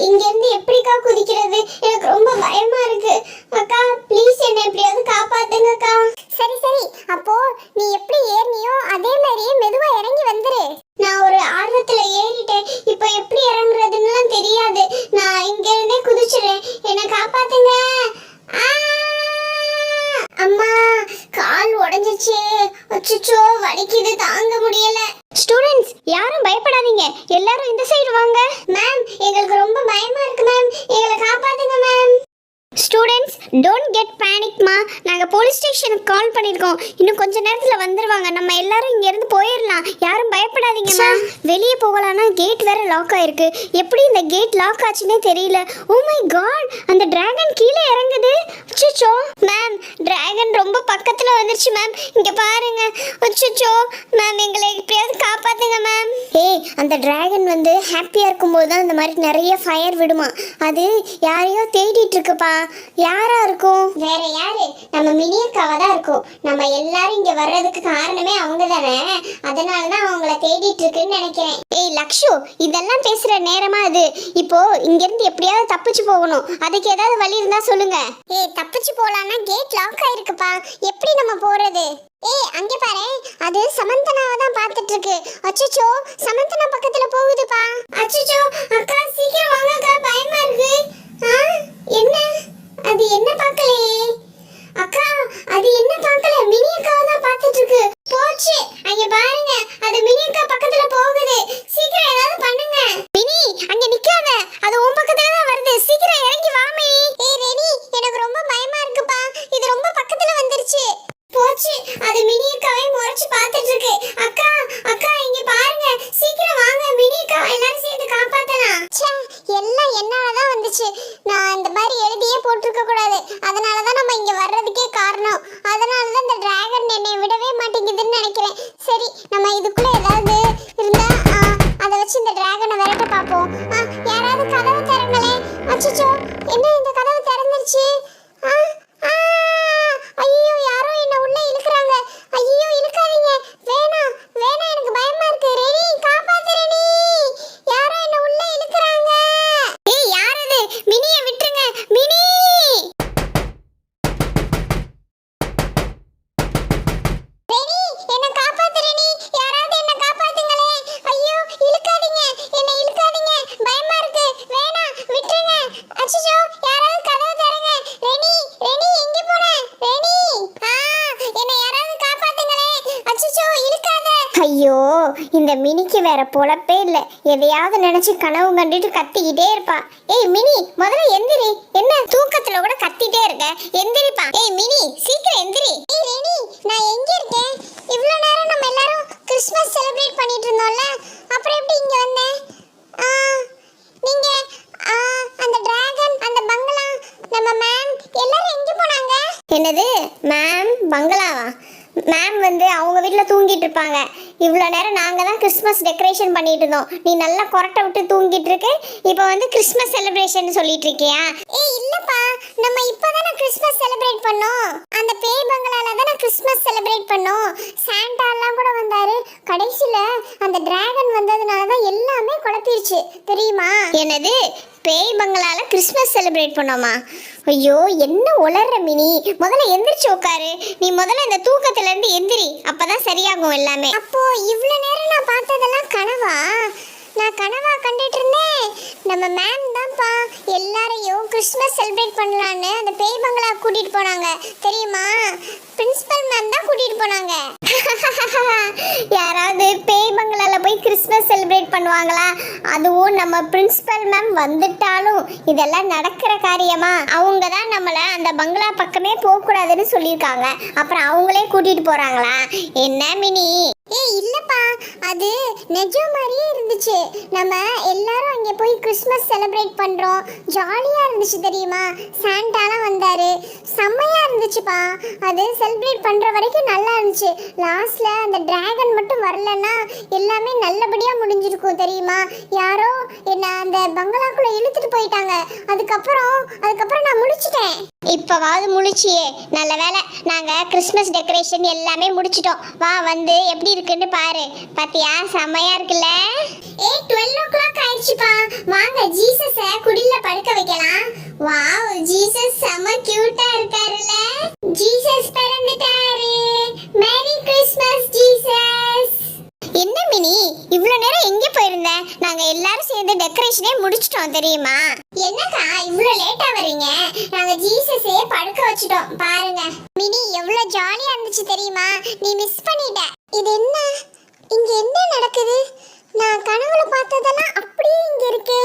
இங்க இருந்து எப்படிக்கா குதிக்கிறது? எனக்கு ரொம்ப பயமா இருக்கு. அக்கா ப்ளீஸ் என்ன எப்படியாவது காப்பாத்துங்க அக்கா. சரி சரி, அப்போ நீ எப்படி ஏறினியோ அதே மாதிரியே மெதுவா இறங்கி வந்துரு. நான் ஒரு ஆர்வத்துல ஏறிட்டேன். இப்போ எப்படி இறங்குறதுன்னு தெரியாது. நான் இங்க இருந்தே குதிச்சுறேன். என்ன காப்பாத்துங்க. அம்மா கால் உடைஞ்சிச்சு. அச்சச்சோ வலிக்குது, தாங்க முடியல. ஸ்டூடண்ட்ஸ் யாரும் பயப்படாதீங்க, எல்லாரும் இந்த சைடு வாங்க. மேம் எங்களுக்கு ரொம்ப பயமா இருக்கு மேம், எங்களை காப்பாத்துங்க மேம். ஸ்டூடெண்ட்ஸ் டோன்ட் கெட் பேனிக்மா. நாங்கள் போலீஸ் ஸ்டேஷனுக்கு கால் பண்ணியிருக்கோம். இன்னும் கொஞ்ச நேரத்தில் வந்துடுவாங்க. நம்ம எல்லாரும் இங்கேருந்து போயிடலாம். யாரும் பயப்படாதீங்கம்மா. வெளியே போகலான்னா கேட் வேற லாக் ஆயிருக்கு. எப்படி இந்த கேட் லாக் ஆச்சுன்னே தெரியல. ஓ மை காட், அந்த டிராகன் கீழே இறங்குது. அச்சச்சோ மேம், டிராகன் ரொம்ப பக்கத்தில் வந்துருச்சு மேம். இங்கே பாருங்க. அச்சச்சோ மேம், எங்களை எப்படியாவது காப்பாத்துங்க மேம். ஏய், அந்த டிராகன் வந்து ஹாப்பியாக இருக்கும்போது தான் இந்த மாதிரி நிறைய ஃபயர் விடுமா. அது யாரையோ தேடிட்டு இருக்குப்பா. யாரா இருக்கும்? வேற யாரு? நம்ம மினியக்காவா தான் இருக்கும். நம்ம எல்லாரும் இங்க வர்றதுக்கு காரணமே அவங்க தானே. அதனாலதான் அவங்கள தேடிட்டு இருக்குன்னு நினைக்கிறேன். ஏய் லக்ஷு, இதெல்லாம் பேசுற நேரமா இது? இப்போ இங்க இருந்து எப்படியாவது தப்பிச்சு போகணும். அதுக்கு ஏதாவது வழி இருந்தா சொல்லுங்க. ஏய், தப்பிச்சு போலான்னா கேட் லாக் ஆயிருக்குப்பா. எப்படி நம்ம போறது? ஏய் அங்க பாரு, அது சமந்தனாவை தான் பார்த்துட்டு இருக்கு. அச்சச்சோ சமந்தனா பக்கத்துல போகுதுப்பா. அச்சச்சோ அக்கா சீக்கிரம் வாங்க அக்கா, பயமா இருக்கு. என்ன அது? என்ன பார்க்கலையே அக்கா, அது என்ன பார்க்கல, மினி அக்காவை தான் பார்த்துட்டு இருக்கு. போச்சு, அங்க பாருங்க, அது மினி அக்கா பக்கத்துல போகுது. சீக்கிரம் ஏதாவது பண்ணுங்க. மினி அங்க நிக்காத, அது உன் பக்கத்துல தான் வருது. சீக்கிரம் இறங்கி வா மினி. ஏய் ரெனி, எனக்கு ரொம்ப பயமா இருக்குப்பா. இது ரொம்ப பக்கத்துல வந்துருச்சு. போச்சு, அது மினி அக்காவை முறைச்சு பார்த்துட்டு இருக்கு. அக்கா அக்கா இங்க பாருங்க, சீக்கிரம் வாங்க, மினி அக்காவை எல்லாரும் சேர்ந்து காப்பாத்தலாம். ச்சே, எல்லாம் என்னால தான் வந்துச்சு. நான் இந்த மாதிரி எழுதியே போட்டுருக்க கூடாது. அதனால தான் நம்ம இங்க வர்றதுக்கே காரணம். அதனால தான் இந்த டிராகன் என்னை விடவே மாட்டேங்குதுன்னு நினைக்கிறேன். சரி, நம்ம இதுக்குள்ள ஏதாவது இருந்தா அதை வச்சு இந்த டிராகனை விரட்ட பார்ப்போம். யாராவது கதவை திறங்களே. அச்சச்சோ, என்ன இந்த கதவு திறந்துருச்சு? ஐயோ, யாரோ என்ன உள்ள இழுக்குறாங்க. ஐயோ இழுக்காதீங்க, வேணாம் வேணாம், எனக்கு பயமா இருக்கு. ரெனி காப்பாத்து ரெனி, யாரோ என்ன உள்ள இழுக்குறாங்க. ஏய் யார் அது? மினியை விட்டுருங்க மினி. ரெனி என்ன காப்பாத்து ரெனி, யாராவது என்ன காப்பாத்துங்களே. ஐயோ இழுக்காதீங்க, என்ன இழுக்காதீங்க, பயமா இருக்கு, வேணாம் விட்டுருங்க. அச்சச்சோ யாராவது கதவு தரங்க. ரெனி ரெனி எங்க போன? ரெனி என்ன யாராவது காப்பாத்துங்களே. அச்சச்சோ இழுக்காத. ஐயோ, இந்த மினிக்கு வேற பொழப்பே இல்லை. எதையாவது நினைச்சு கனவு கண்டுட்டு கத்திக்கிட்டே இருப்பா. ஏய் மினி, முதல்ல எந்திரி. என்ன தூக்கத்துல கூட கத்திட்டே இருக்க? எந்திரிப்பா. ஏய் மினி, சீக்கிரம் எந்திரி. ஏய் ரெனி, நான் எங்க இருக்கேன்? இவ்ளோ நேரம் நம்ம எல்லாரும் கிறிஸ்மஸ் செலிப்ரேட் பண்ணிட்டு இருந்தோம்ல, அப்புறம் எப்படி இங்க வந்தேன்? நீங்க அந்த டிராகன், அந்த பங்களா, நம்ம மேம் எல்லாரும் எங்க போனாங்க? என்னது மேம் பங்களாவா? மேம் வந்து அவங்க வீட்டில் தூங்கிட்டு இருப்பாங்க. இவ்வளோ நேரம் நாங்கள் தான் கிறிஸ்மஸ் டெக்கரேஷன் பண்ணிட்டு இருந்தோம். நீ நல்லா கொரட்டை விட்டு தூங்கிட்டு இருக்கு. இப்போ வந்து கிறிஸ்மஸ் செலிப்ரேஷன் சொல்லிட்டு இருக்கியா? ஏய் இல்லப்பா, நம்ம இப்போதானே கிறிஸ்மஸ் செலிப்ரேட் பண்ணோம். அந்த பேய் பங்களால தானே கிறிஸ்மஸ் செலிப்ரேட் பண்ணோம். சாண்டா எல்லாம் கூட வந்தாரு. கடைசியில அந்த டிராகன் வந்ததுனால தான் எல்லாமே குழப்பிருச்சு, தெரியுமா? என்னது பேய் பங்களால கிறிஸ்மஸ் செலிப்ரேட் பண்ணோமா? ஐயோ என்ன உளர்ற மினி, முதல்ல எந்திரிச்சு உட்காரு. நீ முதல்ல இந்த தூக்கத்துல இருந்து எந்திரி, அப்பதான் சரியாகும் எல்லாமே. அப்போ இவ்வளோ நேரம் நான் பார்த்ததெல்லாம் கனவா? நான் கனவா கண்டுட்டு இருந்தேன். நம்ம மேம் தான்ப்பா எல்லாரையும் கிறிஸ்மஸ் செலிப்ரேட் பண்ணலான்னு அந்த பேய் பங்களா கூட்டிட்டு போனாங்க, தெரியுமா? பிரின்சிபல் மேம் தான் கூட்டிட்டு போனாங்க. யாராவது பேய் பங்களால போய் கிறிஸ்மஸ் செலிப்ரேட் பண்ணுவாங்களா? அதுவும் நம்ம பிரின்சிபல் மேம் வந்துட்டாலும் இதெல்லாம் நடக்கிற காரியமா? அவங்க தான் நம்மளை அந்த பங்களா பக்கமே போகக்கூடாதுன்னு சொல்லியிருக்காங்க. அப்புறம் அவங்களே கூட்டிட்டு போறாங்களா என்ன மினி? ஏய் இல்லப்பா, அது நிஜம் மாதிரியே இருந்துச்சு. நம்ம எல்லாரும் அங்கே போய் கிறிஸ்மஸ் செலிப்ரேட் பண்றோம். ஜாலியா இருந்துச்சு தெரியுமா? சாண்டாலாம் வந்தாரு, செம்மையா இருந்துச்சுப்பா. அது செலிப்ரேட் பண்ற வரைக்கும் நல்லா இருந்துச்சு. லாஸ்ட்ல அந்த டிராகன் மட்டும் வரலன்னா எல்லாமே நல்லபடியா முடிஞ்சிருக்கும், தெரியுமா? யாரோ என்ன அந்த பங்களாக்குள்ள இழுத்துட்டு போயிட்டாங்க. அதுக்கப்புறம் நான் முடிச்சிட்டேன். இப்போவாவது முழிச்சியே, நல்ல வேலை. நாங்கள் கிறிஸ்மஸ் டெக்கரேஷன் எல்லாமே முடிச்சிட்டோம். வா வந்து எப்படி இருக்குன்னு பாரு. பாத்தியா, செம்மையா இருக்குல்ல? 12 o'clock ஆயிடுச்சுப்பா. வாங்க ஜீசஸ குடில்ல படுக்க வைக்கலாம். வாவ், ஜீசஸ் செம கியூட்டா இருக்காருல்ல. ஜீசஸ் பிறந்துட்டாரு. Merry Christmas Jesus. என்ன மினி, இவ்வளோ நேரம் எங்கே போயிருந்த? நாங்கள் எல்லாரும் சேர்ந்து டெக்கரேஷனே முடிச்சிட்டோம் தெரியுமா? என்னக்கா இவ்ளோ லேட்டா வரீங்க? நாங்க ஜீசஸே படுக்க வச்சிட்டோம் பாருங்க. மினி எவ்வளோ ஜாலியாக இருந்துச்சு தெரியுமா? நீ மிஸ் பண்ணிட்ட. இது என்ன? இங்க என்ன நடக்குது? நான் கனவுல பார்த்ததெல்லாம் அப்படியே இங்க இருக்கே.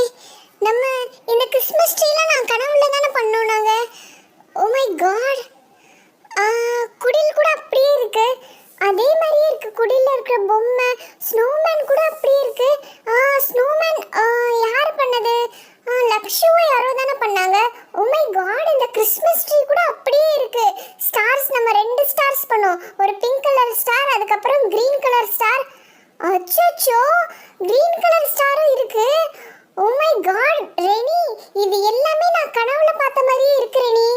நம்ம இந்த கிறிஸ்மஸ் ட்ரீல நான் கனவுல தானே பண்ணோம் நாங்க. Oh my God. குடில் கூட அப்படியே இருக்கு. அதே மாதிரியே இருக்கு. குடில்ல இருக்கிற பொம்மை ஸ்னோமேன் கூட அப்படியே இருக்கு. ஸ்னோமேன் யார் பண்ணது? லக்ஷுவோ யாரோ தானே பண்ணாங்க. ஓ மை காட், இந்த கிறிஸ்மஸ் ட்ரீ கூட அப்படியே இருக்கு. ஸ்டார்ஸ் நம்ம 2 ஸ்டார்ஸ் பண்ணோம். ஒரு பிங்க் கலர் ஸ்டார், அதுக்கப்புறம் கிரீன் கலர் ஸ்டார். அச்சச்சோ, கிரீன் கலர் ஸ்டாரும் இருக்கு. ஓ மை காட் ரெனி, இது எல்லாமே நான் கனவுல பார்த்த மாதிரியே இருக்கு ரெனி.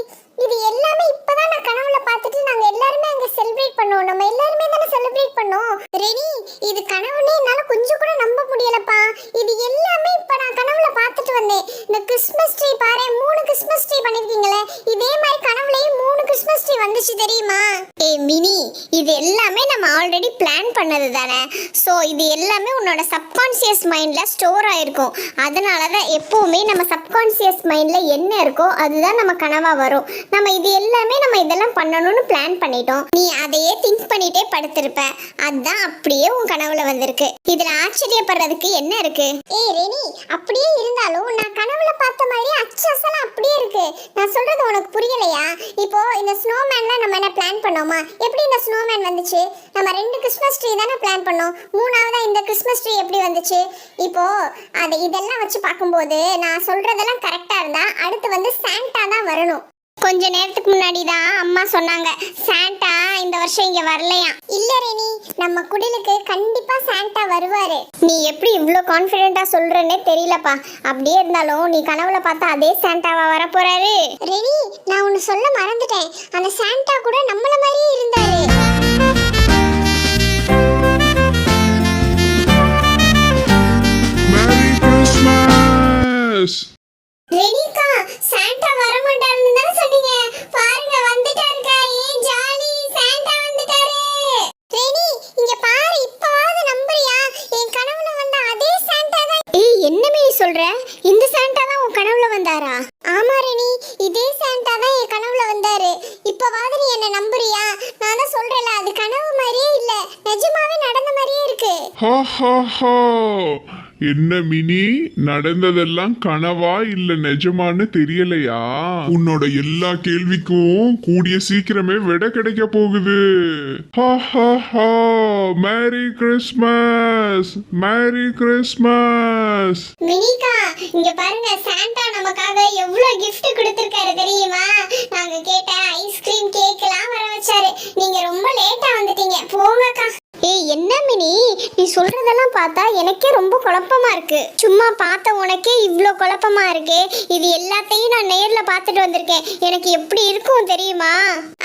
இது எல்லாமே இப்பதான் நான் கனவுல பார்த்துட்டு நாங்க எல்லாருமே அங்க செலிப்ரேட் பண்ணோம். நம்ம எல்லாருமே தானே செலிப்ரேட் பண்ணோம். ரெனி, இது கனவுனே என்னால கொஞ்சம் கூட நம்ப முடியலப்பா. இது எல்லாமே இப்ப நான் கனவுல பார்த்துட்டு வந்தேன். இந்த கிறிஸ்மஸ் ட்ரீ பாரு, 3 கிறிஸ்மஸ் ட்ரீ பண்ணிருக்கீங்களே. இதே மாதிரி கனவுலயும் 3 கிறிஸ்மஸ் ட்ரீ வந்துச்சு தெரியுமா? மினி, இது எல்லாமே நம்ம ஆல்ரெடி பிளான் பண்ணது தானே. ஸோ இது எல்லாமே உன்னோட சப்கான்சியஸ் மைண்டில் ஸ்டோர் ஆயிருக்கும். அதனால தான் எப்போவுமே நம்ம சப்கான்சியஸ் மைண்டில் என்ன இருக்கோ அதுதான் நம்ம கனவாக வரும். நம்ம இது எல்லாமே நம்ம இதெல்லாம் பண்ணணும்னு பிளான் பண்ணிட்டோம். நீ அதையே திங்க் பண்ணிட்டே படுத்திருப்ப. அதுதான் அப்படியே உன் கனவுல வந்திருக்கு. இதில் ஆச்சரியப்படுறதுக்கு என்ன இருக்கு? ரெனி, அப்படியே இருந்தாலும் நான் கனவுல பார்த்த மாதிரி அச்சசலாம் அப்படியே இருக்கு. நான் சொல்றது உனக்கு புரியலையா? இப்போ இந்த ஸ்னோமேன்ல நம்ம என்ன பிளான் பண்ணோமா? எப்படி இந்த ஸ்னோமேன் வந்துச்சு? நம்ம 2 கிறிஸ்மஸ் ட்ரீ தானே பிளான் பண்ணோம். 3ஆவதா இந்த கிறிஸ்மஸ் ட்ரீ எப்படி வந்துச்சு? இப்போ இதெல்லாம் வச்சு பார்க்கும்போது நான் சொல்றதெல்லாம் கரெக்டா இருந்தா அடுத்து வந்து சாண்டா தான் வரணும். கொஞ்ச நேரத்துக்கு முன்னாடி தான் அம்மா சொன்னாங்க சாண்டா இந்த வருஷம் இங்க வரலையா. இல்ல ரெனி, நம்ம குடிலுக்கு கண்டிப்பா சாண்டா வருவாரு. நீ எப்படி இவ்ளோ கான்ஃபிடென்ட்டா சொல்றேன்னே தெரியலப்பா. அப்படியே இருந்தாலும் நீ கனவுல பார்த்தா அதே சாண்டாவா வர போறாரு. ரெனி, நான் ஒன்னு சொல்ல மறந்துட்டேன். அந்த சாண்டா கூட நம்மள மாதிரியே இருந்தாரு. Merry Christmas! ரெனிகா, சாண்டா வர மாட்டாருன்னு தானே சொன்னீங்க. பாருங்க வந்துட்டாருக்கா. ஏன் ஜாலி, சாண்டா வந்துட்டாரு. ரெனி, இங்க பாரு, இப்பவாவது நம்புறியா? என் கனவுல வந்த அதே சாண்டா தான். என்னமே சொல்ற? இந்த சாண்டா தான் உன் கனவுல வந்தாரா? ஆமா ரெனி, இதே சாண்டா தான் என் கனவுல வந்தாரு. இப்பவாவது நீ என்ன நம்புறியா? நான் தான் சொல்றேன்ல, அது கனவு மாதிரியே இல்ல, நிஜமாவே நடந்த மாதிரியே இருக்கு. Ha ha ha! என்ன மினி, நடந்ததெல்லாம் கனவா இல்ல நிஜமான்னு தெரியலையா? உன்னோட எல்லா கேள்விக்கும் கூடிய சீக்கிரமே விடை கிடைக்க போகுது. Ha ha ha! Merry Christmas, merry Christmas. மினிகா, இங்க பாருங்க, சாண்டா நமக்காக எவ்வளவு gift கொடுத்திருக்காரு தெரியுமா? நாங்க கேட்ட ஐஸ்கிரீம், கேக்லாம் வர வச்சாரு. நீங்க ரொம்ப லேட்டா வந்துட்டீங்க. போங்கக்கா. என்ன மினி, நீ சொல்றதெல்லாம் பார்த்தா எனக்கே ரொம்ப குழப்பமா இருக்கு. சும்மா பார்த்த உனக்கே இவ்ளோ குழப்பமா இருக்கு. இது எல்லாத்தையும் நான் நேர்ல பார்த்துட்டு வந்திருக்கேன். எனக்கு எப்படி இருக்கும் தெரியுமா?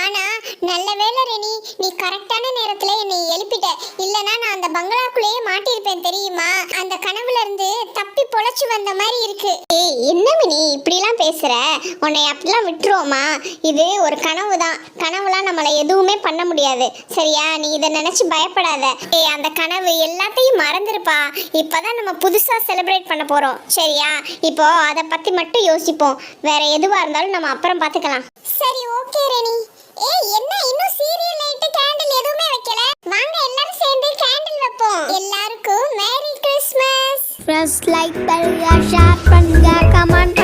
ஆனா நல்ல வேளை ரெனி, நீ கரெக்டான நேரத்துல என்னை எழுப்பிட்ட. இல்லனா நான் அந்த பங்களாக்குள்ளேயே மாட்டிருப்பேன் தெரியுமா? அந்த கனவுல இருந்து தப்பி பொழைச்சு வந்த மாதிரி இருக்கு. என்ன மினி இப்படிலாம் பேசுற? உன்னை அப்படிலாம் விட்டுருவோமா? இது ஒரு கனவு தான். கனவுலாம் நம்மளை எதுவுமே பண்ண முடியாது. சரியா? நீ இதை நினைச்சு பயப்படாத. அந்த கனவு எல்லாத்தையும் மறந்துருப்பா. இப்பதான் நம்ம புதுசா செலிப்ரேட் பண்ண போறோம். சரியா? இப்போ அதை பத்தி மட்டும் யோசிப்போம். வேற எதுவா இருந்தாலும் நம்ம அப்புறம் பார்த்துக்கலாம். சரி, ஓகே ரெனி. என்ன இன்னும் சீரியல் லைட், கேண்டில் எதுவுமே வைக்கல? வாங்க எல்லாரும் சேர்ந்து கேண்டில் வைப்போம். எல்லாருக்கும் merry Christmas. Press like bell, share பண்ணுங்க, கமெண்ட்